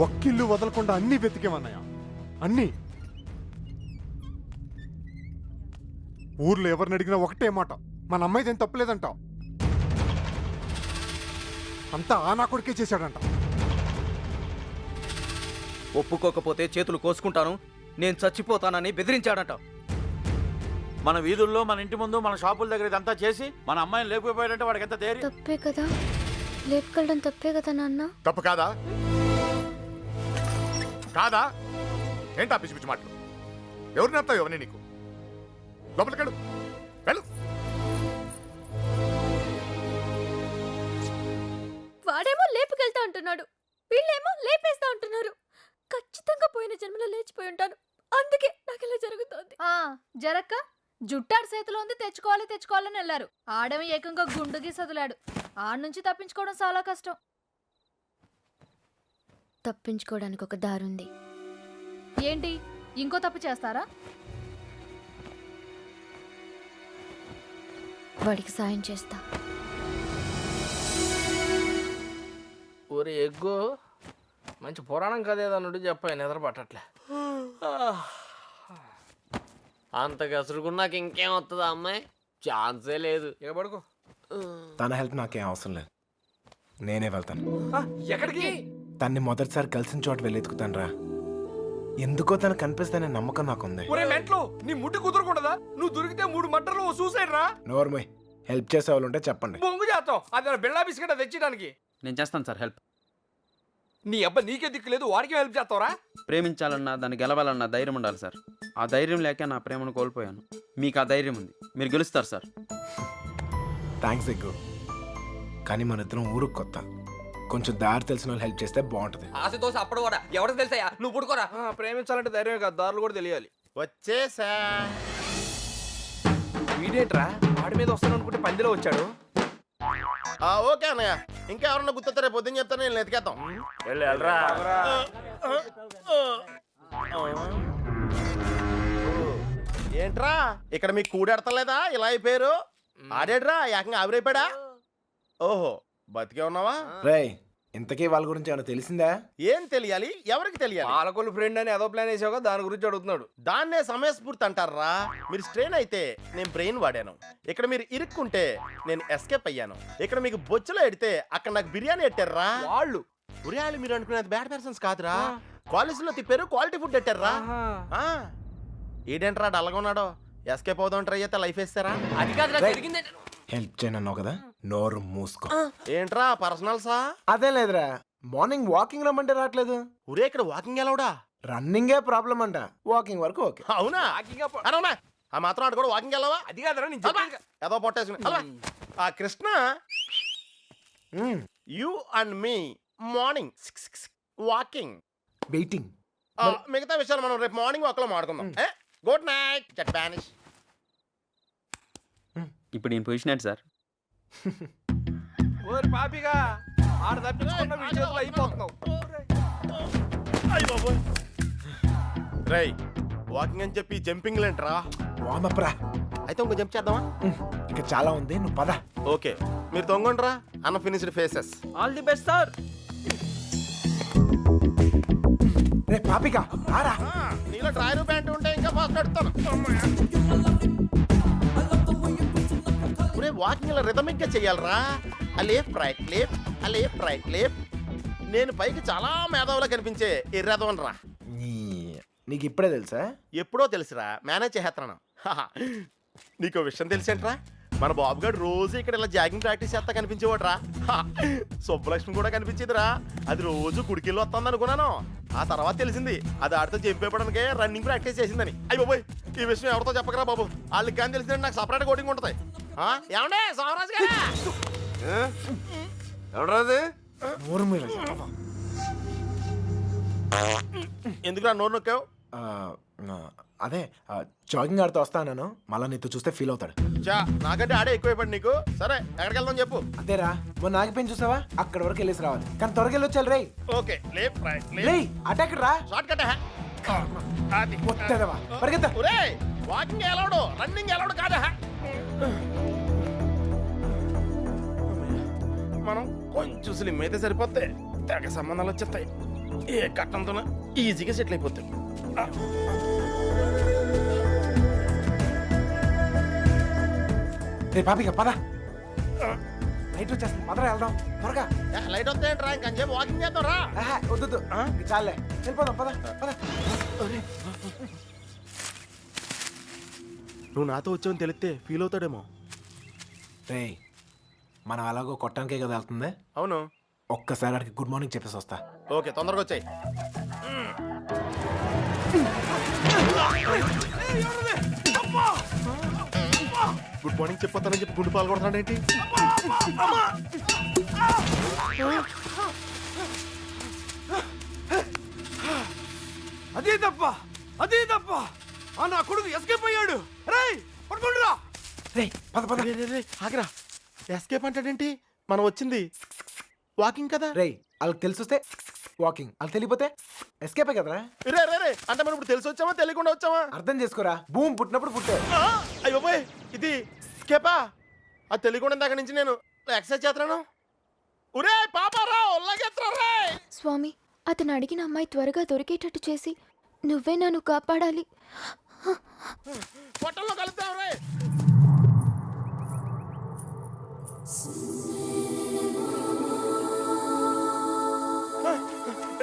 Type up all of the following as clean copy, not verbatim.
ఒక్కిల్లు వదలకుండా అన్నీ వెతికేమన్నయ్య, అన్నీ. ఊర్లో ఎవరిని అడిగినా ఒకటే మాట, మన అమ్మాయిది ఏం తప్పులేదంట. అంతా ఆ నా కొడుకే చేశాడంట. ఒప్పుకోకపోతే చేతులు కోసుకుంటాను, నేను చచ్చిపోతానని బెదిరించాడంట. మన వీధుల్లో, మన ఇంటి ముందు, మన షాపుల దగ్గర ఇదంతా చేసి మన అమ్మాయిని లేకపోయాడంటే వాడికి ఎంత ధైర్యం. తప్పే కదా, లేపుకెళ్ళడం తప్పే కదా నాన్న. తప్పు కాదా? కాదా? ఏంటా పిచ్చి పిచ్చి మాటలు? ఎవరిని నడతావు ఎవరిని? నీకు లోపలికెళ్ళు, వెళ్ళు. వాడేమో లేపుకెళ్తా అంటున్నాడు, వీళ్ళేమో లేపేస్తా అంటున్నారు. ఖచ్చితంగా పోయిన జన్మలో లేచిపోయి ఉంటాను, అందుకే నాకు ఇలా జరుగుతోంది. జరక్క జుట్టాడు చేతిలో ఉంది, తెచ్చుకోవాలని వెళ్ళారు. ఆడమి ఏకంగా గుండుకి సదిలాడు. ఆడ నుంచి తప్పించుకోవడం చాలా కష్టం. తప్పించుకోవడానికి ఒక దారుంది. ఏంటి, ఇంకో తప్పు చేస్తారా? వాడికి సాయం చేస్తా. ఒరే ఎగ్గు, మంచి పురాణం కథ ఏదన్నాడు చెప్పాయి, నిద్ర పట్టట్లే. అంత గసురుకున్నాక ఇంకేం వస్తుందా అమ్మాయి? ఛాన్సే లేదు. ఇక పడుకో. తన హెల్ప్ నాకేం అవసరం లేదు, నేనే వెళ్తాను. ఎక్కడికి? తన్ని మొదటిసారి కలిసిన చోట వెళ్ళెత్తుకుతాను రా. ఎందుకో తను కనిపిస్తానే నమ్మకం నాకుంది. ఒరే మెంట్లో, నీ ముట్టి కుదరకూడదా? నువ్వు దొరికితే 3 మటర్లు సూసైడ్ రా. నోర్మయ్, హెల్ప్ చేసే వాళ్ళు ఉంటే చెప్పండి. బొంగు చేస్తాం, అది బిళ్ళా బిస్కెట్ తెచ్చడానికి. నేను చేస్తాను సార్ హెల్ప్. నీ అబ్బా నీకే దిక్కు లేదు, వాడికి హెల్ప్ చేస్తావరా? ప్రేమించాలన్నా, దాన్ని గెలవాలన్నా ధైర్యం ఉండాలి సార్. ఆ ధైర్యం లేక నా ప్రేమను కోల్పోయాను. మీకు ఆ ధైర్యం ఉంది, మీరు గెలుస్తారు సార్. థ్యాంక్స్ ఎగ్గు, కానీ మన ఇద్దరం ఊరుకు కొత్త. కొంచెం దారి తెలిసిన వాళ్ళు హెల్ప్ చేస్తే బాగుంటుంది. ఆశ దోశ అప్పుడు కూడా ఎవరికి తెలుసా? నువ్వు పుడుకోరా. ప్రేమించాలంటే ధైర్యమే కాదు, దారులు కూడా తెలియాలి. వచ్చేసా. వీడేట్రా వాడి మీద వస్తాను అనుకుంటే పందిలో వచ్చాడు. ఓకే అన్నయ్య, ఇంకా ఎవరన్నా గుర్తొస్తే రేపు పొద్దున్న చెప్తాను, నేను ఎతికేద్దాం. ఏంట్రా ఇక్కడ మీకు కూడెడతలేదా? ఇలా అయిపోయారు. ఆడేడ్రా ఏకంగా ఆవిరైపోయాడా? ఓహో, బతికే ఉన్నావా? రేయ్, ఇంతకీ వాళ్ళ గురించి ఏమైనా తెలిసిందా? ఏం తెలియాలి? ఎవరికి తెలియాలి? పాలకొల్లు ఫ్రెండ్ అని ఏదో ప్లాన్ వేసావుగా, దాని గురించి అడుగుతున్నాడు. దాన్నే సమయస్ఫూర్తి అంటారా? మీరు స్ట్రెయిన్ అయితే నేను బ్రెయిన్ వాడాను. ఇక్కడ మీరు ఇరుక్కుంటే నేను ఎస్కేప్ అయ్యాను. ఇక్కడ మీకు బొచ్చులో ఎడితే అక్కడ నాకు బిర్యానీ ఎట్టారా వాళ్ళు. ఉరియాలు మీరు అనుకునేది బ్యాడ్ పర్సన్స్ కాదురా, కాలేజీలో తిప్పారు, క్వాలిటీ ఫుడ్ ఎట్టారా. ఏంటంటారా డల్గా ఉన్నాడో? ఎస్కేప్ అవుదాం ట్రై చేస్తే లైఫ్ వేస్తారా? అది కాదు, హెల్ప్ చేయనన్నావు కదా, నోరు మూసుకో. ఏంట్రా పర్సనల్సా? అదే లేదురా, మార్నింగ్ వాకింగ్ రమ్మంటే రావట్లేదు. ఉరే ఇక్కడ వాకింగ్ ఎలావుడా? రన్నింగే ప్రాబ్లం అంట, వాకింగ్ వరకు ఓకే. అవునా? అవునా? ఆ మాత్రం ఆడు కూడా వాకింగ్ వెళ్ళవా? అది కాదురా, నేను ఏదో పొట్టేసుకుని ఆ Krishna, you and me morning walking. Waiting. మిగతా విషయాలు మనం రేపు మార్నింగ్ వాక్ లో మాడుకుందాం. గుడ్ నైట్ జట్ బానిష్. ఇప్పుడు నేను పొజిషన్ ఏంటి సార్? ఓరి పాపిగా, ఆడ తప్పించుకున్న వీడి చేతులు అయిపోతున్నావు. రేయ్, వాకింగ్ అని చెప్పి జంపింగ్ లేంట్రా? వామప్ రా. అయితే ఇంకో జంప్ చేద్దామా? ఇక చాలా ఉంది, నువ్వు పద. ఓకే, మీరు తొంగండ్రా. Unfinished faces. All the best sir. రే పాపిక, రారా. నీలో డ్రాయర్ ప్యాంట్ ఉంటే ఇంకా ఫాస్ట్ నడుస్తాను. వాకింగ్ ఇలా రిథమిక్ గా చెయ్యాలరా. Left right left, left right left. నేను పైకి చాలా మేధావులా కనిపించే ఎర్రదవన్ రా. నీకు ఇప్పుడే తెలుసా? ఎప్పుడో తెలుసురా, మేనేజ్ చేస్తున్నాను. నీకు విషయం తెలిసేంట్రా? మన బాబు గారు రోజు ఇక్కడ ఇలా జాగింగ్ ప్రాక్టీస్ చేస్తా కనిపించేవాడు రా. సుబ్బలక్ష్మి కూడా కనిపించేదిరా. అది రోజు కుడికిల్లో వస్తుంది అనుకున్నాను. ఆ తర్వాత తెలిసింది అది ఆడితో జంపేపడానికే రన్నింగ్ ప్రాక్టీస్ చేసిందని. అయ్యి బాబోయ్, ఈ విషయం ఎవరితో చెప్పకరా బాబు. వాళ్ళకి కానీ తెలిసిందంటే నాకు సపరేట్ కోటింగ్ ఉంటుంది. ఏమండే సోమరాజు గారు? ఎవరాది? ఎందుకురా నోరు నొక్కావు? అదే జాగింగ్ ఆడుతూ వస్తాను, మళ్ళా నీతో చూస్తే ఫీల్ అవుతాడు. నాకంటే ఆడే ఎక్కువైపోయింది నీకు. సరే ఎక్కడికి వెళ్దాం చెప్పు. అదేరా, మొన్న ఆగిపోయింది చూసావా, అక్కడ వరకు వెళ్ళేసి రావాలి. కానీ త్వరగా వెళ్ళొచ్చాలి. రై ఓకే, లేఫ్ట్ రైట్ అటాక్ రా. Short cut. పరిగెత్తా. వాకింగ్ ఎలాడు, రన్నింగ్ ఎలాడు కాదా? మనం కొంచెం స్లిమ్ అయితే సరిపోతే తెగ సంబంధాలు వచ్చేస్తాయి. ఏ కట్టంతో ఈజీగా సెటిల్ అయిపోతాడు. రే పాపిక పద, నైట్ వచ్చేస్తుంది, పదరా వెళ్దాం త్వరగా. లైట్ వస్తాయంట్రా ఇంకొంచెం వాకింగ్ చేద్దాం రా. ఆహా, వద్దు చాలే, వెళ్ళిపోదాం పద పద. నువ్వు నాతో వచ్చావని తెలిస్తే ఫీల్ అవుతాడేమో. రే మనం అలాగో కొట్టడానికే కదా వెళ్తుంది, అవును. ఒక్కసారి అడిగి గుడ్ మార్నింగ్ చెప్పేసి వస్తా. ఓకే, తొందరగా వచ్చాయి. గుడ్ మార్నింగ్ చెప్పొస్తానని చెప్పి గుండు పాలు కొడతాడేంటి? అదే తప్ప నా కొడుకు ఎస్కేప్ అయ్యాడు. రేయ్ పట్టుకుంటురా. రే పద పద. ఆగరా, ఎస్కేప్ అంటాడేంటి? మనం వచ్చింది వాకింగ్ కదా. రే వాళ్ళకి తెలిసి వస్తే వాకింగ్, వాళ్ళకి తెలియపోతే ఎస్కేపే కదరా. రే రే రే అంటే మనం ఇప్పుడు తెలిసి వచ్చామా తెలియకుండా వచ్చామా? అర్థం చేసుకోరా, భూమి పుట్టినప్పుడు పుట్టావు. అయ్యో పోయ్, ఇది స్కేపా? అది తెలియకుండా ఇందాక నుంచి నేను ఎక్సర్సైజ్ చేస్తున్నాను. ఒరే పాపారా, ఒళ్ళగెత్తరా రే. స్వామి, అతను అడిగిన అమ్మాయి త్వరగా దొరికేటట్టు చేసి నువ్వే నన్ను కాపాడాలి. పొట్టంలో కలుపుతావు రే.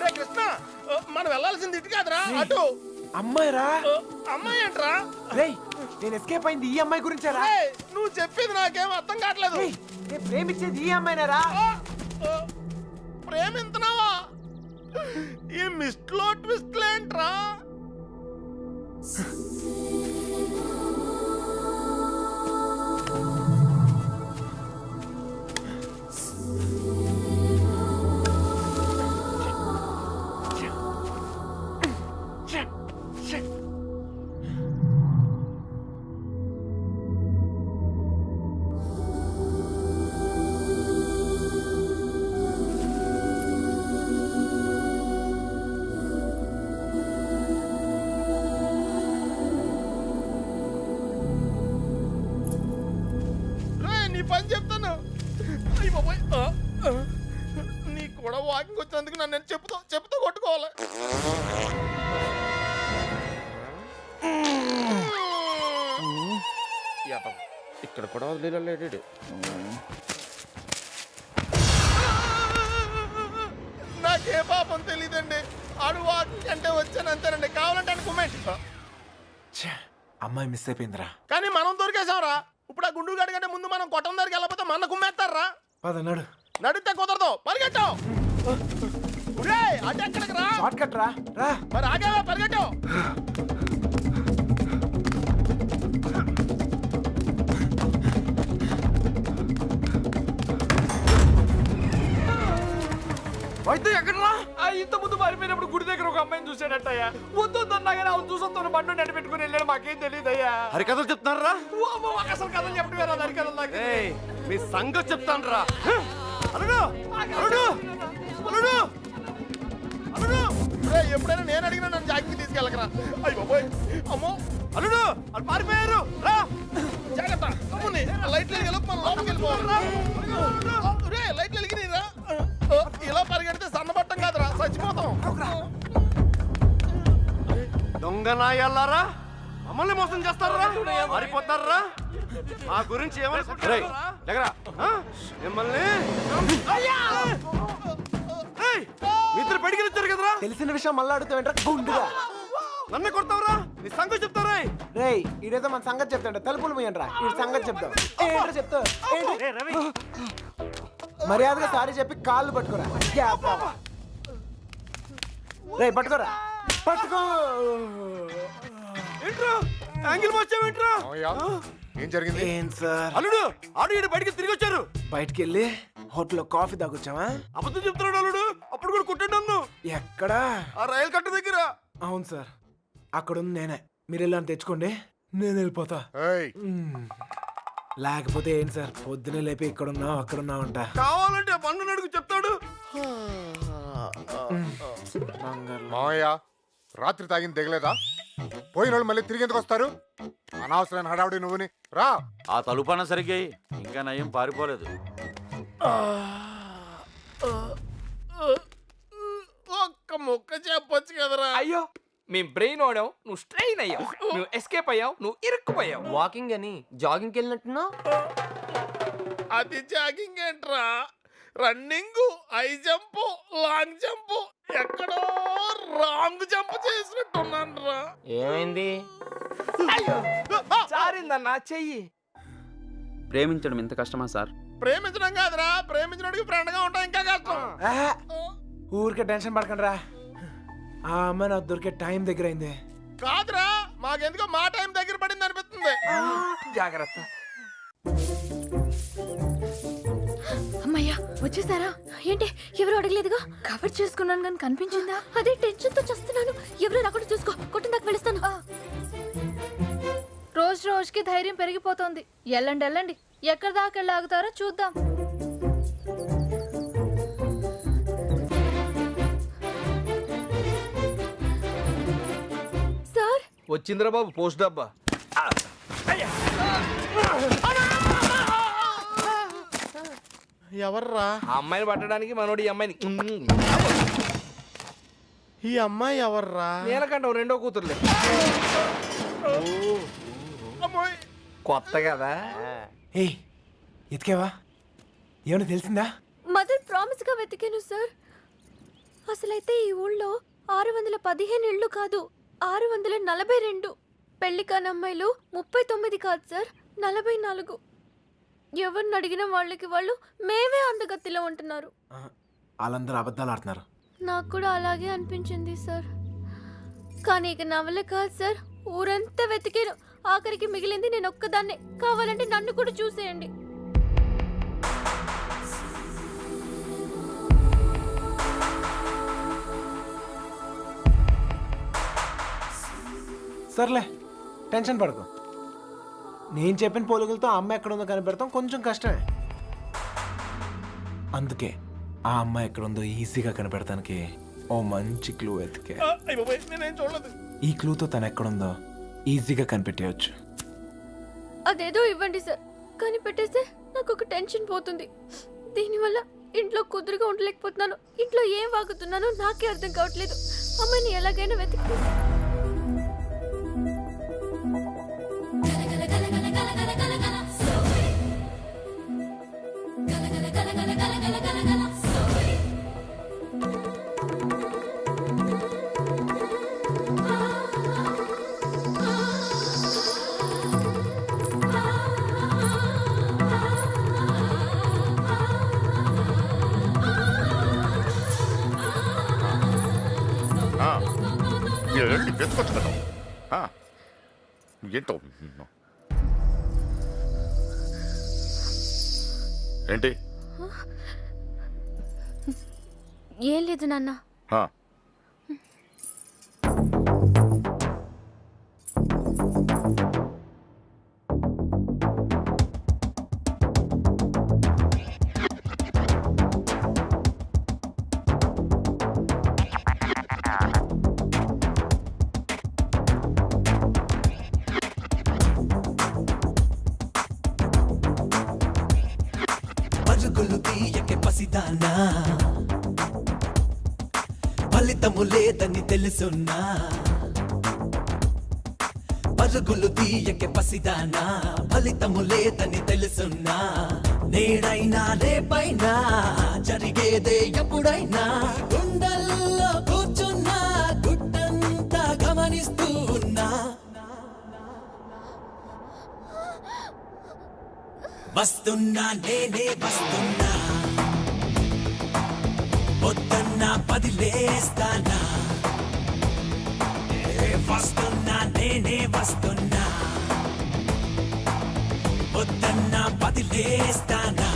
రే కృష్ణ, మనం వెళ్ళాల్సింది ఇటు కాదురా, అటు. అమ్మాయిరా. అమ్మాయి ఏంట్రా? రే నేను ఎస్కేప్ అయింది ఈ అమ్మాయి గురించారా. రేయ్, నువ్వు చెప్పింది నాకేం అర్థం కావట్లేదు. రేయ్, నేను ప్రేమించేది ఈ అమ్మాయినారా. ప్రేమింతున్నావా? ఈ మిస్ట్లో ట్విస్ట్లేంట్రా? నీ పని చెప్తాను. అయ్య బాబోయ్, నీకు కూడా వాకింగ్ వచ్చినందుకు నన్ను నేను చెప్తూ కొట్టుకోవాలి. ఇక్కడ కూడా వదిలేడు. నాకే పాపం తెలీదండి. ఆడు వాకింగ్ అంటే వచ్చాను అంతేనండి. కావాలంటే అనుకోమేంటి, ఛే, అమ్మాయి మిస్ అయిపోయిందిరా. కానీ మనం దొరికేసాంరా. ఇప్పుడు ఆ గుండు గాడి కంటే ముందు మనం కొట్టం దగ్గరికి వెళ్ళకపోతే మన కుమ్మేస్తారా? పద నడు. నడితే కుదరదు, పరిగెట్టావు. అటు ఎక్కడికి రా. షార్ట్ కట్ రా. రా మరి ఆగావా, పరిగెట్టావు. అయితే ఎక్కడరా? ఇంత ముందు మారిపోయినప్పుడు గుడి దగ్గర ఒక అమ్మాయిని చూసాడట్టయ్యా. వద్దు అన్నా కానీ అవును చూసొస్తాను బండి నడి పెట్టుకుని వెళ్ళాడు. మాకేం తెలియదయ్యా. హరికథలు చెప్తున్నారా? అసలు కథలు చెప్పడం వేరే హరికథలు. నాకు మీ సంగతి చెప్తాను రా. అల్లుడు అల్లుడు అల్లుడు అల్లుడు, ఎప్పుడైనా నేను అడిగినా నన్ను జాగ్రత్తగా తీసుకెళ్ళకరా. అయ్యో బాబోయ్, అమ్మో అల్లుడు వాళ్ళు పారిపోయారు. రా జాగ్రత్త. అమ్ముని లైట్లు వెలిగి మనం లోపలికి వెళ్ళిపోవాలి. లైట్లు వెలిగిరా. ఇలా పరిగెడితే సన్నబట్టం కాదురా, చచ్చిపోతాం. దొంగ నాయల్లారా, మమ్మల్ని మోసం చేస్తారా? మారిపోతారా? మా గురించి ఏమనుకుంటారా? మిమ్మల్ని మిత్రులు పెడిగిలిచ్చారు కదరా. తెలిసిన విషయం మళ్ళీ అడుగుతావేంట్రా గుండుగా. నన్ను కొడతావురా? నీ సంగతి చెప్తారా? రేయ్ ఈడేదో మన సంగతి చెప్తాడు, తలుపులు పోయండిరా. ఈ సంగతి చెప్తావు ఏంట్రా చెప్తావు ఏంటి? మర్యాదగా సారీ చెప్పి కాళ్ళు పట్టుకోరా. రేయ్ పట్టుకోరా, పట్టుకో. ఏంట్రా యాంగిల్ మార్చావేంట్రా? ఏం జరిగింది? ఏం సార్, అల్లుడు ఆడు ఈడు బయటికి తిరిగి వచ్చారు. బయటికి వెళ్ళి హోటల్లో కాఫీ తాగొచ్చావా? అబద్ధం చెప్తున్నాడు అల్లుడు. అప్పుడు కూడా కొట్టాడు నన్ను. ఎక్కడా? ఆ రైలు కట్ట దగ్గర. అవును సార్, అక్కడ ఉంది నేనే. మీరు వెళ్ళని తెచ్చుకోండి, నేను వెళ్ళిపోతా. ఏయ్, లేకపోతే ఏంటి సార్, పొద్దునే లేపి ఇక్కడున్నావు అక్కడున్నావంట. కావాలంటే ఆ పండు అడుగు చెప్తాడు. మావయ్య రాత్రి తాగింది దిగలేదా? పోయిన వాళ్ళు మళ్ళీ తిరిగి ఎందుకు వస్తారు? అనవసరమైన హడావుడి నువ్వుని రా. ఆ తలుపన సరిగ్గా ఇంకా నయం పారిపోలేదు. ఒక్క మేము బ్రెయిన్ ఓడావు నువ్వు స్ట్రెయిన్ అయ్యావు నువ్వు ఎస్కేప్ అయ్యావు నువ్వు ఇరుక్కుపోయావు. వాకింగ్ అని జాగింగ్కి వెళ్ళినట్టున్నావు. అది జాగింగ్ ఏంట్రా, running, high jump, long jump, ఎక్కడో రాంగ్ జంప్ చేసినట్టున్నాను రా. ఏమైంది? జారిందన్నా చెయ్యి. ప్రేమించడం ఇంత కష్టమా సార్? ప్రేమించడం కాదురా, ప్రేమించడానికి ఫ్రెండ్ గా ఉంటాం ఇంకా కష్టం. ఆహా, ఊరికే టెన్షన్ పడకండి రా. ఆ అమ్మాయి నాకు దొరికే టైం దగ్గర అయింది. కాదురా, మాకెందుకో మా టైం దగ్గర పడింది అనిపిస్తుంది. జాగ్రత్త. అమ్మయ్యా వచ్చేసారా? ఏంటి ఎవరు అడగలేదుగా? కవర్ చేసుకున్నాను కానీ కనిపించిందా? అదే టెన్షన్ తో చేస్తున్నాను. ఎవరు రాకుండా చూసుకో, కొట్టిన దాకా వెళుస్తాను. రోజు రోజుకి ధైర్యం పెరిగిపోతుంది. వెళ్ళండి వెళ్ళండి, ఎక్కడి దాకా వెళ్ళి ఆగుతారో చూద్దాం. సార్ వచ్చిందిరా బాబు పోస్ట్ డబ్బా. ఎవర్రా ఆ అమ్మాయిని పట్టడానికి మనోడు ఈ అమ్మాయిని ఈ అమ్మాయి? ఎవర్రా? నేనకంటావు రెండో కూతురులే. కొత్త కదా. ఏయ్ ఎతికేవా? ఏమైనా తెలిసిందా? మదర్ ప్రామిస్ గా వెతికాను సార్. అసలైతే ఈ ఊళ్ళో 615 ఇళ్ళు కాదు, 642. పెళ్లి కాని అమ్మాయిలు 39 కాదు సార్, 44. ఎవరిని అడిగిన వాళ్ళకి వాళ్ళు మేమే అందగత్తిలో ఉంటున్నారు. వాళ్ళందరూ అబద్ధాలు ఆడుతున్నారు. నాకు కూడా అలాగే అనిపించింది సార్. కానీ ఇక నవలే కాదు సార్, ఊరంతా వెతికాను. ఆఖరికి మిగిలింది నేను ఒక్కదాన్నే. కావాలంటే నన్ను కూడా చూసేయండి. సర్లే టెన్షన్ పడకు. నేను చెప్పిన పోలికలతో ఆ అమ్మాయి ఎక్కడ ఉందో కనిపెడతాం కొంచెం కష్టమే. అందుకే ఆ అమ్మాయి ఎక్కడ ఉందో ఈజీగా కనిపెడతానికి ఓ మంచి క్లూ ఎతికే. నేనేం చూడలేదు. ఈ క్లూతో తను ఎక్కడుందో ఈజీగా కనిపెట్టేయచ్చు. అదేదో ఇవ్వండి సార్, కానీ పెట్టేస్తే నాకు ఒక టెన్షన్ పోతుంది. దీనివల్ల ఇంట్లో కుదురుగా ఉండలేకపోతున్నాను. ఇంట్లో ఏం వాగుతున్నానో నాకే అర్థం కావట్లేదు. అమ్మాయిని ఎలాగైనా వెతికి వెతుకొచ్చు కదా. ఏంటో ఏంటి? ఏం లేదు నాన్న. పరుగులు తీయకే పసిదానా, ఫలితము లేదని తెలుసున్నా. పరుగులు తీయకే పసిదానా, ఫలితము లేదని తెలుసున్నా. నేడైనా రేపైనా జరిగేదే ఎప్పుడైనా. గుండెల్లో కూర్చున్నా గుడ్డంతా గమనిస్తూ ఉన్నా. వస్తున్నా నేనే వస్తున్నా, పొద్దున్నా పదిలేస్తానా. వస్తున్నా నేనే వస్తున్నా, పొద్దున్నా పదిలేస్తానా.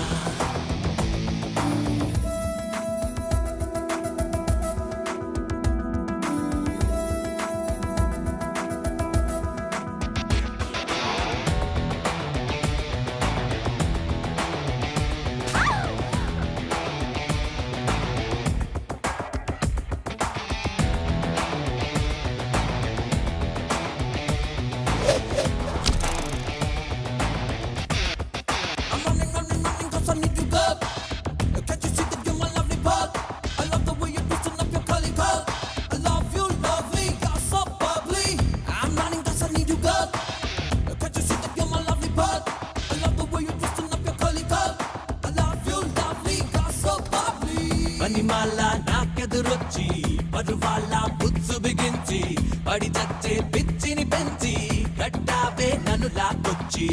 మణిమాల నాకెదురొచ్చి పరువాళ్ళ బుచ్చు బిగించి పడి చచ్చే పిచ్చిని పెంచి కట్టావే నన్ను లాక్కొచ్చి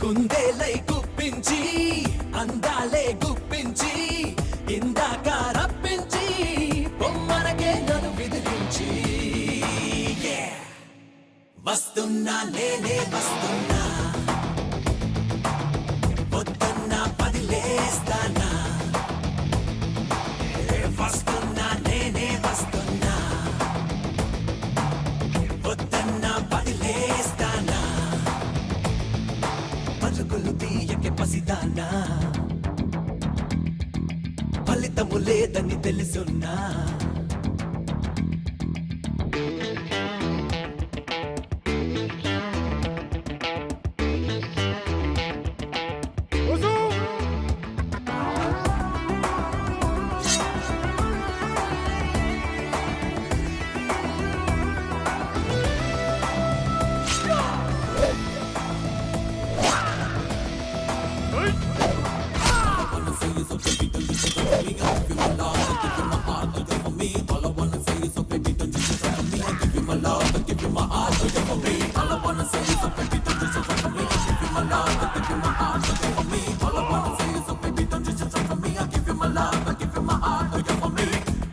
కుందేలై గుప్పించి అందాలే గుప్పించి ఇందాక రప్పించి బొమ్మనకే నన్ను విదిలించి వస్తున్నా నేనే వస్తున్నా పొద్దున్నా పదిలేస్తానా వస్తున్నా నేనే వస్తున్నా పొద్దున్నా పదిలేస్తానా పరుగులు తీయకే పసిదానా ఫలితము లేదని తెలుసున్నా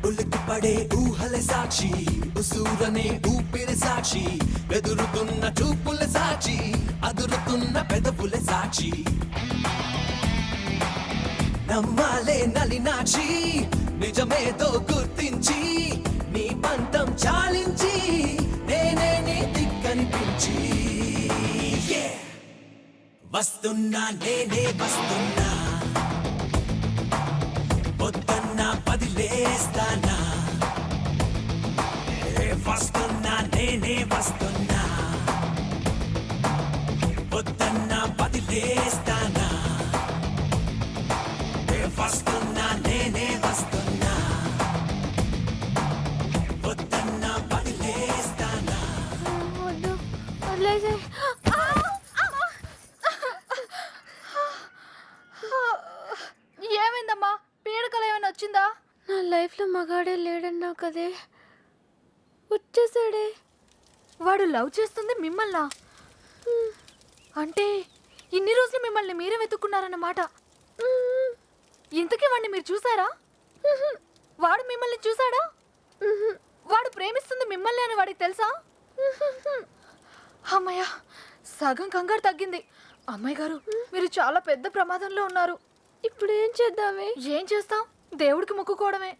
ఉలికి పడే ఊహల సాక్షి ఉసూరనే ఊపిరి సాక్షి బెదురుతున్న చూపుల సాక్షి అదురుతున్న పెదవుల సాక్షి నమ్మాలే నలినాక్షి నిజమేదో గుర్తించి నీ పంతం చాలించి నేనే నీ దిక్కనిపించి వస్తున్నా నేనే వస్తున్నా పొద్దున్నా పదిలేస్తానా వస్తున్నా నేనే వస్తున్నా పొద్దున్నా పదిలేస్తానా వస్తున్నా నేనే వస్తున్నా పొద్దున్నా పదిలేస్తానా వద్దు వదిలేసేయ్. ఏమైందమ్మా పీడకలు ఏమైనా వచ్చిందా? నా లైఫ్లో మగాడే లేడన్నావు కదే, వచ్చేసాడే. వాడు లవ్ చేస్తుంది మిమ్మల్నా? అంటే ఇన్ని రోజులు మిమ్మల్ని మీరే వెతుక్కున్నారన్నమాట. ఇంతకీ వాడిని మీరు చూసారా? వాడు మిమ్మల్ని చూసాడా? వాడు ప్రేమిస్తుంది మిమ్మల్ని అని వాడికి తెలుసా? అమ్మయ్య, సగం కంగారు తగ్గింది. అమ్మాయి గారు, మీరు చాలా పెద్ద ప్రమాదంలో ఉన్నారు. ఇప్పుడు ఏం చేద్దామే? ఏం చేస్తాం? దేవుడికి మొక్కుకోవడమే.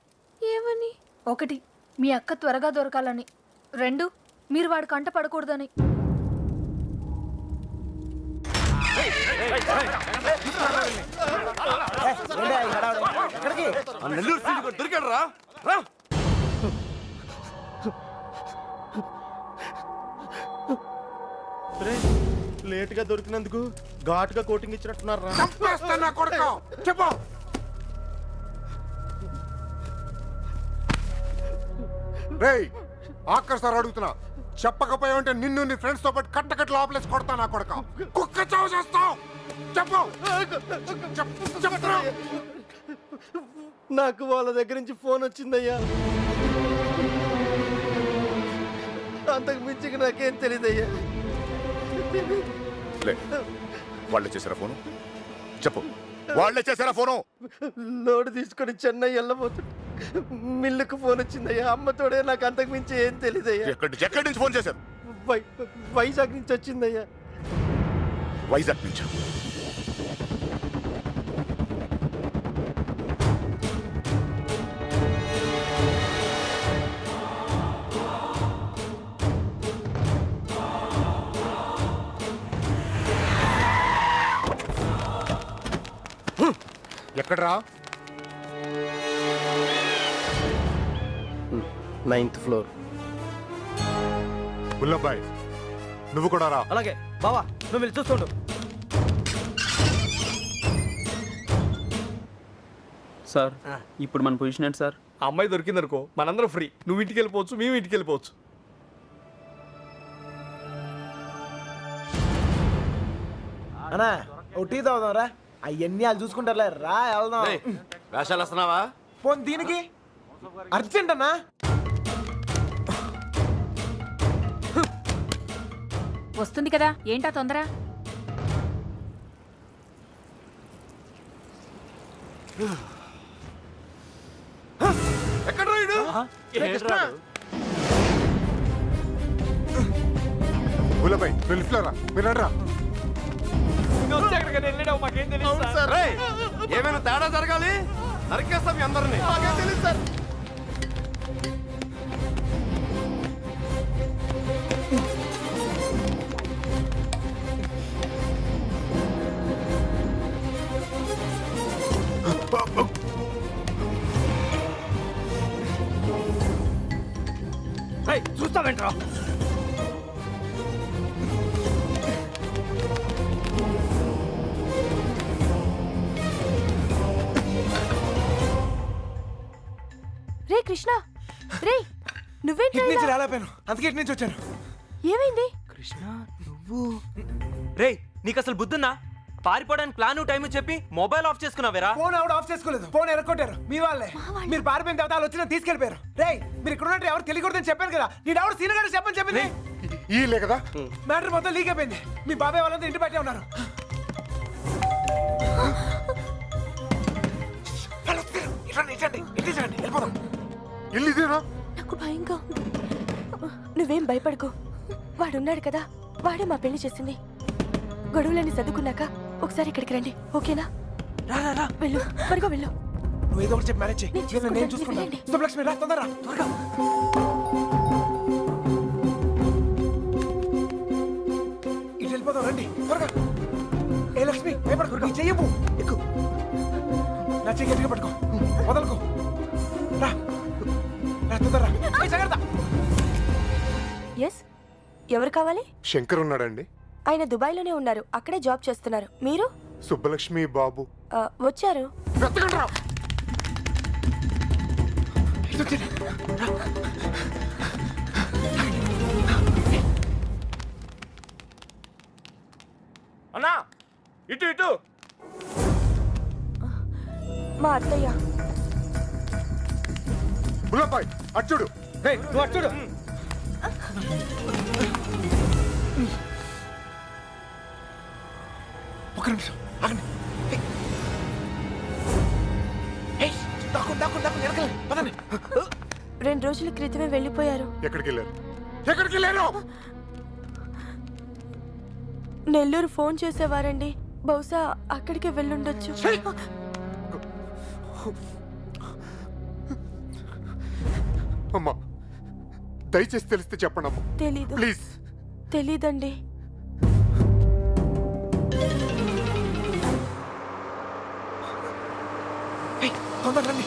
ఏమని? 1, మీ అక్క త్వరగా దొరకాలని. 2, మీరు వాడి కంట పడకూడదని. దొరికాడు రా లేట్ గా దొరికినందుకు ఘాటుగా కోటింగ్ ఇచ్చినట్టున్నారు రా. చంపేస్తా నా కొడుకు. చెప్పు. రేయ్, ఆఖరి సార్ అడుగుతున్నా, చెప్పకపోయావంటే నిన్ను నీ ఫ్రెండ్స్ తో పాటు కట్టకట్ల ఆపలేసి కొడతా నా కొడుకు. కుక్క చావు చేస్తావు. చెప్పు. చెప్తున్నా. నాకు వాళ్ళ దగ్గర నుంచి ఫోన్ వచ్చిందయ్యా. అంతకు మించికి నాకేం తెలియదయ్యా. వాళ్ళే చేశారా ఫోను? చెప్పు, వాళ్ళే చేశారా ఫోను? లోడ్ తీసుకొని చెన్నై వెళ్ళబోతుంటే మిల్లుకు ఫోన్ వచ్చిందయ్యా. అమ్మతోడే నాకు అంతకు మించి ఏం తెలియదయ్యా. ఎక్కడి నుంచి ఫోన్ చేశారు? వైజాగ్ నుంచి వచ్చిందయ్యా. వైజాగ్ నుంచి? ఎక్కడ్రా? 9th floor. బుల్లబ్బాయ్, నువ్వు కూడా రా. అలాగే బావా, నువ్వు వెళ్ళి చూస్తుండు. సార్ ఇప్పుడు మన పొజిషన్ ఏంటి సార్? ఆ అమ్మాయి దొరికిందనుకో మనందరం ఫ్రీ. నువ్వు ఇంటికి వెళ్ళిపోవచ్చు, మేము ఇంటికి వెళ్ళిపోవచ్చు. అన్నా, ఓ టీ తాగుదాం రా. అవన్నీ వాళ్ళు చూసుకుంటారులే రా వెళ్దాం. వేషాలు వస్తున్నావా? పోనీ దీనికి అర్జెంట్ అన్నా. వస్తుంది కదా, ఏంటా తొందర? ఎక్కడ రాయుడు? బుల్లబాయ్ నువ్వు లిఫ్ట్లో రా, మీరు రండి రా. మాకేం తెలియదు. ఏమైనా తేడా జరగాలి, నరికేస్తాం మీ అందరినీ. మాకేం తెలియదు సార్. చూస్తావేంట్రా? రే కృష్ణ, రే నువ్వేంటి ఇటు నుంచి రాలేపోయాను, అందుకే ఇటు నుంచి వచ్చాను. ఏమైంది? రేయ్ నీకు అసలు బుద్ధుందా? పారిపోవడానికి ప్లాన్ టైం చెప్పి మొబైల్ ఆఫ్ చేసుకున్నావేరా? ఫోన్ ఆవిడ ఆఫ్ చేసుకోలేదు, ఫోన్ ఎరగొట్టారు మీ వాళ్ళే. మీరు పారిపోయిన తర్వాత వాళ్ళు వచ్చిన తీసుకెళ్ళిపోయారు. రేయ్ మీరు ఇక్కడ ఉన్నట్టు ఎవరు తెలియకూడదని చెప్పాను కదా. నీ ఆవిడ సీనియర్ గారు చెప్పని చెప్పింది. ఈలే కదా మ్యాటర్ మొత్తం లీక్ అయిపోయింది. మీ బాబాయ్ వాళ్ళంతా ఇంటి బయటే ఉన్నారు. వాళ్ళు వస్తారు. ఇటు రండి, వెళ్ళిపోదాం. ఇల్లు ఇదేనా? నాకు భయంగా ఉంది. నువ్వేం భయపడకు, వాడున్నాడు కదా, వాడే మా పెళ్లి చేసింది. గొడవలన్నీ చదువుకున్నాక ఒకసారి ఇక్కడికి రండి, ఓకేనా? వెళ్ళు, త్వరగా వెళ్ళు. నువ్వు ఏదో ఒకటి చెప్పి మేనేజ్ చేయి. నేను చూసుకుంటాను, నేను చూసుకుంటాను. వెళ్ళండి. శుభలక్ష్మి రా, తొందరగా త్వరగా. ఇటు వెళ్ళిపోదాం, రండి త్వరగా. ఏ లక్ష్మి భయపడకు, నీ చెయ్యవు ఎక్కు. నా చెయ్యి గట్టిగా పట్టుకో, వదలకు. రా రా, తొందరగా. ఏయ్, జాగ్రత్త. ఎస్, ఎవరు కావాలి? శంకర్ ఉన్నాడండి. ఆయన దుబాయ్లోనే ఉన్నారు, అక్కడే జాబ్ చేస్తున్నారు. మీరు? సుబ్బలక్ష్మి బాబు వచ్చారు. వెతకండి రా. ఇటు వచ్చేయండి. రా. అన్నా ఇటు ఇటు. మా అత్తయ్య. బుల్లబాయ్ అటు చూడు. నువ్వు అటు చూడు. ఒక్క నిమిషం ఆగండి. ఏయ్, దాక్కు, దాక్కు, దాక్కు, వెనకాల, పదండి. 2 రోజుల క్రితమే వెళ్ళిపోయారు. ఎక్కడికి వెళ్ళారు? ఎక్కడికి వెళ్ళారు? నెల్లూరు ఫోన్ చేసేవారండి, బహుశా అక్కడికే వెళ్ళుండొచ్చు. అమ్మా దయచేసి తెలిస్తే చెప్పండి అమ్మా, తెలీదు. ప్లీజ్. తెలీదండి. ఏయ్, తొందరగా రండి.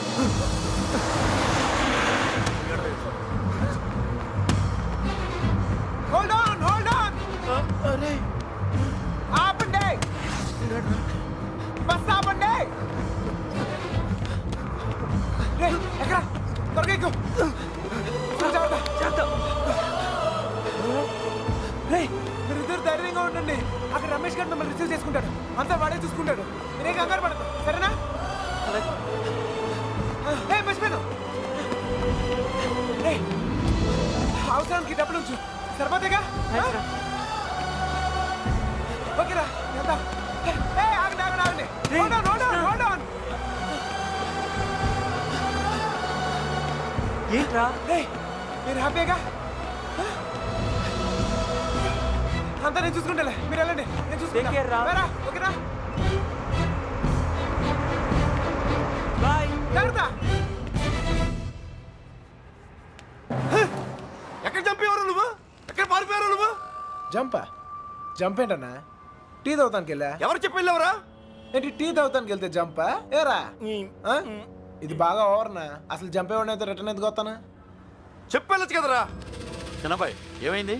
Hold on, hold on. ఆపండి. బస్ ఆపండి. రేయ్, ఎక్కడ? త్వరగా ఎక్కు. జాగ్రత్త. రేయ్, మీరిద్దరు ధైర్యంగా ఉండండి. అక్కడ రమేష్ గారు మిమ్మల్ని రిసీవ్ చేసుకుంటాడు. అంతా వాడే చూసుకుంటాడు. మీరే కంగారు పడదు, సరేనా? ఏయ్, మర్చిపోయాను. రేయ్, అవసరానికి డబ్బులు ఉంచు, సరిపోతేగా? ఓకేరా, వెళ్దాం. ఆగండి, ఆగండి, ఆగండి. Hold on, hold on, hold on. ఏంట్రా? రేయ్, మీరు హ్యాపీగా? అంతా నేను చూసుకుంటాలే, మీరు వెళ్ళండి, నేను Take care రా. చూసుకుంటా. ఓకేనా? బాయ్. జాగ్రత్త. ఎక్కడ చంపేవారు నువ్వు? ఎక్కడ పారిపోయారు నువ్వు? జంప్ ఏంటన్నా? టీ తాగుతానికి వెళ్ళా. ఎవరు చెప్పి వెళ్ళావురా? ఏంటి టీ తాగుతానికి వెళ్తే జంపా? ఏరా ఆ? ఇది బాగా ఓవర్నా? అసలు జంపేవాడిని అయితే రిటర్న్ ఎందుకు వస్తానా? చెప్పెళ్ళచ్చు కదరా. చిన్నబాయ్ ఏమైంది?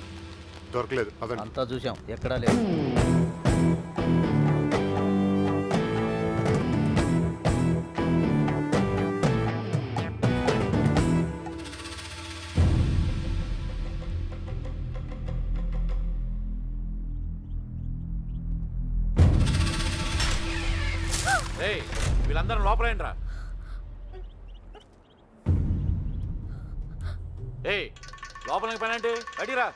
దొరకలేదు అదండి. అంతా చూసాం, ఎక్కడా లేదు. వీళ్ళందరూ లోపలేంట్రా. ఏయ్ లోపలికి పని అంటే బయటిరా.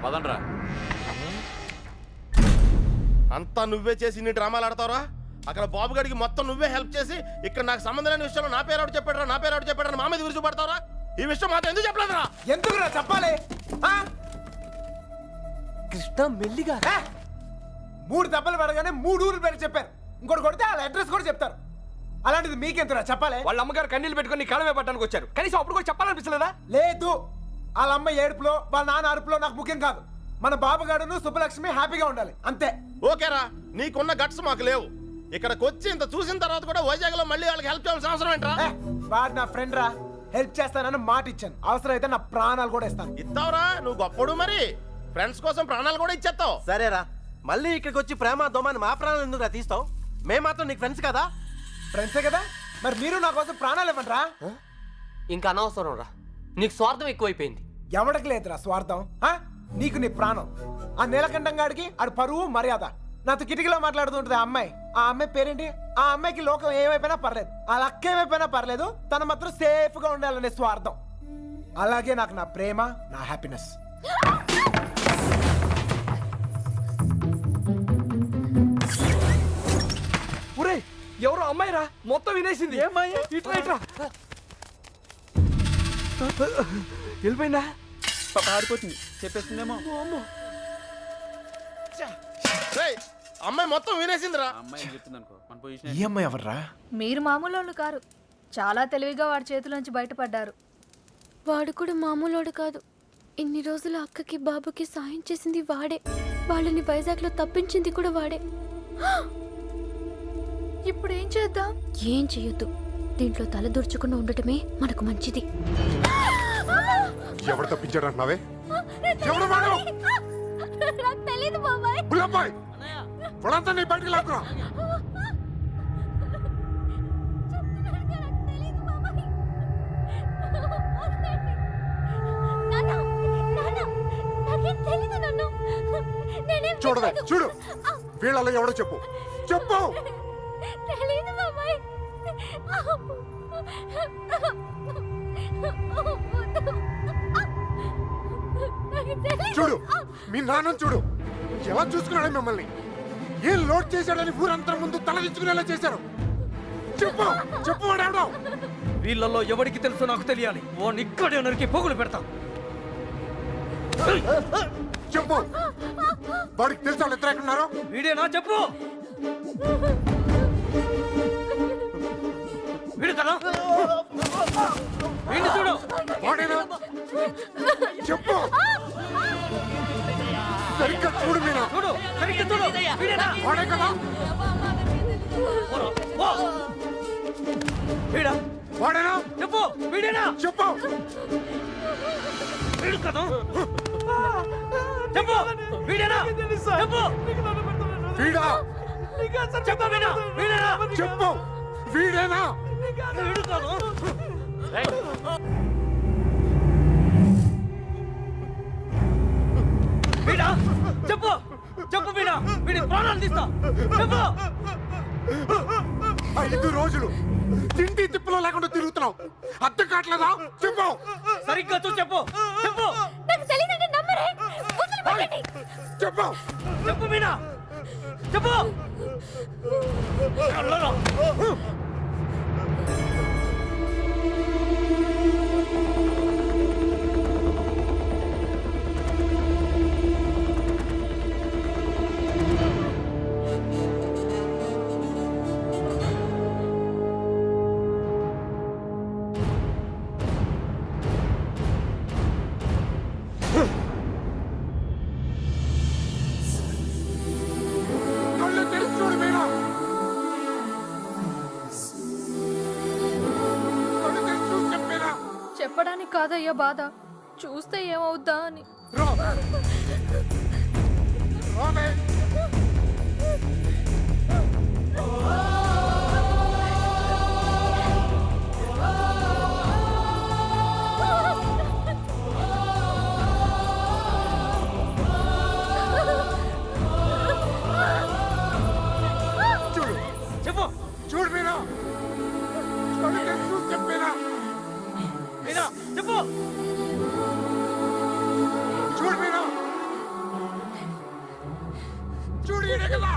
పదండ్రా. అంతా నువ్వే చేసి ఇన్ని డ్రామాలు ఆడతావరా? అక్కడ బాబు గడికి మొత్తం నువ్వే హెల్ప్ చేసి ఇక్కడ నాకు సంబంధం లేని విషయంలో నా పేరు చెప్పాడు మా మీద విరుచు పడతావరా? ఈ విషయం మాతో ఎందుకు చెప్పలేదురా? ఎందుకురా చెప్పాలి? ఆ? కృష్ణ మెల్లిగా ఏ? 3 దెబ్బలు పడగానే 3 ఊర్లు పేరు చెప్పారు. ఇంకోటి కొడితే వాళ్ళ అడ్రస్ కూడా చెప్తారు. అలాంటిది మీకెందుకురా చెప్పాలి? వాళ్ళ అమ్మగారు కన్నీళ్ళు పెట్టుకొని కాలమే పట్టడానికి వచ్చారు. కనీసం అప్పుడు కూడా చెప్పాలనిపించలేదా? లేదు, వాళ్ళ అమ్మ ఏడుపులో వాళ్ళ నాన్న అరుపులో నాకు ముఖ్యం కాదు. మన బాబుగాడును సుబ్బలక్ష్మి హ్యాపీగా ఉండాలి అంతే. ఓకేరా, నీకున్న గట్స్ మాకు లేవు. ఇక్కడికి వచ్చి ఇంత చూసిన తర్వాత కూడా వైజాగ్ లో మళ్ళీ వాళ్ళకి హెల్ప్ చేయాల్సిన అవసరం ఏంట్రా? ఏ, వాడు నా ఫ్రెండ్ రా, హెల్ప్ చేస్తానని మాట ఇచ్చాను. అవసరం అయితే నా ప్రాణాలు కూడా ఇస్తాను. ఇస్తావురా, నువ్వు గొప్పడు. మరి ఫ్రెండ్స్ కోసం ప్రాణాలు కూడా ఇచ్చేస్తావు. సరేరా, మళ్ళీ ఇక్కడికి వచ్చి ప్రేమ దోమని మా ప్రాణాలు ఎందుకు తీస్తావు? మేము మాత్రం నీకు ఫ్రెండ్స్ కదా. ఫ్రెండ్సే కదా, మరి మీరు నా కోసం ప్రాణాలు ఇవ్వండి రా. ఇంకా అనవసరం రా, నీకు స్వార్థం ఎక్కువైపోయింది. ఎవడికి లేదురా స్వార్థం. ఆ? నీకు నీ ప్రాణం. ఆ నీలకంఠం గాడికి ఆడు పరువు మర్యాద. నాతో కిటికీలో మాట్లాడుతుంటది ఆ అమ్మాయి. ఆ అమ్మాయి పేరేంటి? ఆ అమ్మాయికి లోకం ఏమైపోయినా పర్లేదు, ఆ లక్క ఏమైపోయినా పర్లేదు, తన మాత్రం సేఫ్ గా ఉండాలనే స్వార్థం. అలాగే నాకు నా ప్రేమ, నా హ్యాపీనెస్. ఒరే ఎవరో అమ్మాయి రా, మొత్తం వినేసింది. ఏమ్మాయి? ఇట్రా ఇట్రా. వెళ్ళిపోయిందా? పారిపోతుంది, చెప్పేస్తుందేమో. రేయ్, అమ్మాయి మొత్తం వినేసిందిరా. అమ్మాయి చెప్తుంది అనుకో, మన ఈ పొజిషన్. అమ్మాయి ఎవర్రా? మీరు మామూలు వాళ్ళు కారు. చాలా తెలివిగా వాడి చేతిలోంచి బయటపడ్డారు. వాడు కూడా మామూలోడు కాదు. ఇన్ని రోజులు అక్కకి బాబుకి సాయం చేసింది వాడే. వాళ్ళని వైజాగ్లో తప్పించింది కూడా వాడే. ఇప్పుడు ఏం చేద్దాం? ఏం చెయ్యొద్దు, దీంట్లో తల దూర్చకుండా ఉండటమే మనకు మంచిది. ఎవడు తప్పించాడు అంటున్నావే? ఎవడు వాడు? నాకు తెలీదు బాబాయ్. బుల్లబ్బాయ్, వాడంతా నీ బయటికి లాక్కురా. చూడవే, చూడు, వీళ్ళలో ఎవడో చెప్పు. చెప్పు. తెలీదు బాబాయ్. చూడు, మీ నాన్న చూడు ఎలా చూసుకున్నాడు మిమ్మల్ని. ఏం లోడ్ చేశాడని ఊరంతా ముందు తలదించుకునేలా చేశారు. చెప్పు, చెప్పు వాడేవడో. వీళ్ళల్లో ఎవరికి తెలుసో నాకు తెలియాలి. ఓ ఇక్కడే నరికి పోగులు పెడతా. చెప్పు, వాడికి తెలుసా వాళ్ళు ఇద్దరు ఎక్కడున్నారో? వీడేనా? చెప్పు. వీడు కదా, వీడిని చూడు. వాడేనా? చెప్పు, సరిగ్గా చూడు మీనా. చూడు, సరిగ్గా చూడు. వీడేనా? వాడే కదా? వీడా? వాడేనా? చెప్పు, వీడేనా? చెప్పు. వీడు కదా? చెప్పు, వీడేనా? చెప్పు. వీడా? చెప్పు, వీడా? వీడేనా? చెప్పు, వీడేనా? వీడు కదా? వీడా? చెప్పు, చెప్పు వీడా. వీడి ప్రాణాలు తీస్తా. చెప్పు. 5 రోజులు తిండి తిప్పులో లేకుండా తిరుగుతున్నావు, అర్థం కావట్లేదా? చెప్పు. సరిగ్గా చూసి చెప్పు. చెప్పు. నాకు తెలీదంటే నమ్మరే. వదిలిపెట్టండి. చెప్పు. చెప్పు వీడా. చెప్పు. అల్లరా. కళ్ళు తెరిచి చూడు మీనా. కళ్ళు తెరిచి చూసి చెప్పేనా. చెప్పడానికి కాదయ్యా బాధ, చూస్తే ఏమవుద్దా అని. రా. రావే. చెప్పు చూడు మీనా, చూడు ఈడే కదా.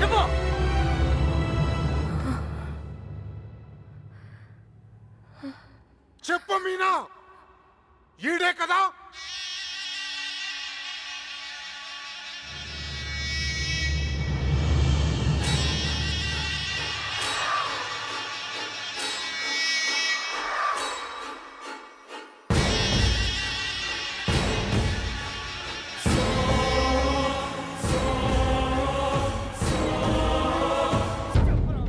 చెప్పు చెప్పు మీనా, ఈడే కదా.